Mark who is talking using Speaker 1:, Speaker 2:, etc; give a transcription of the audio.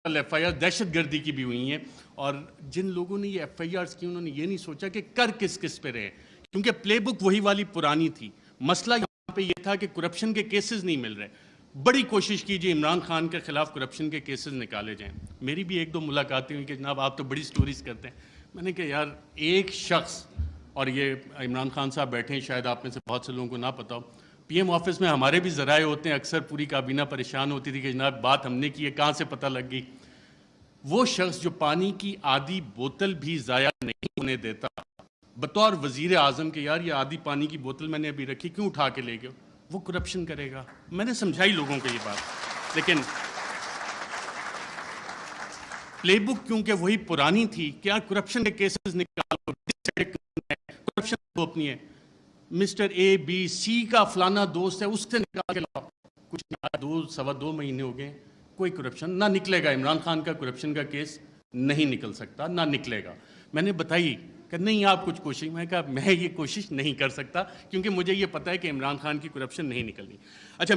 Speaker 1: F I R دہشت گردی کی بھی ہوئی ہیں، اور جن لوگوں نے یہ ایف آئی آرز کی انہوں نے یہ نہیں سوچا کہ کر کس کس پہ رہے، کیونکہ پلے بک وہی والی پرانی تھی۔ مسئلہ یہاں پہ یہ تھا کہ کرپشن کے کیسز نہیں مل رہے۔ بڑی کوشش کیجیے عمران خان کے خلاف کرپشن کے کیسز نکالے جائیں۔ میری بھی ایک دو ملاقاتیں ہوئی کہ جناب آپ تو بڑی سٹوریز کرتے ہیں۔ میں نے کہا یار ایک شخص، اور یہ عمران خان صاحب بیٹھے ہیں، شاید آپ میں سے بہت سے لوگوں کو نہ پتا ہو، پی ایم آفس میں ہمارے بھی ذرائع ہوتے ہیں، اکثر پوری کابینہ پریشان ہوتی تھی کہ جناب بات ہم نے کی ہے، کہاں سے پتہ لگ گئی۔ وہ شخص جو پانی کی آدھی بوتل بھی ضائع نہیں ہونے دیتا بطور وزیر اعظم کہ یار یہ آدھی پانی کی بوتل میں نے ابھی رکھی کیوں اٹھا کے لے گئے، وہ کرپشن کرے گا۔ میں نے سمجھائی لوگوں کو یہ بات، لیکن پلے بک کیونکہ وہی پرانی تھی، کیا کرپشن کے کیسز نکالو، کرپشن وہ اپنی ہے، مسٹر اے بی سی کا فلانا دوست ہے اس سے نکال کے لاؤ، کچھ 2 مہینے ہو گئے، کوئی کرپشن نہ نکلے گا۔ عمران خان کا کرپشن کا کیس نہیں نکل سکتا، نہ نکلے گا۔ میں نے بتائی کہ نہیں آپ کچھ کوشش، میں کہا میں یہ کوشش نہیں کر سکتا کیونکہ مجھے یہ پتہ ہے کہ عمران خان کی کرپشن نہیں نکلنی۔ اچھا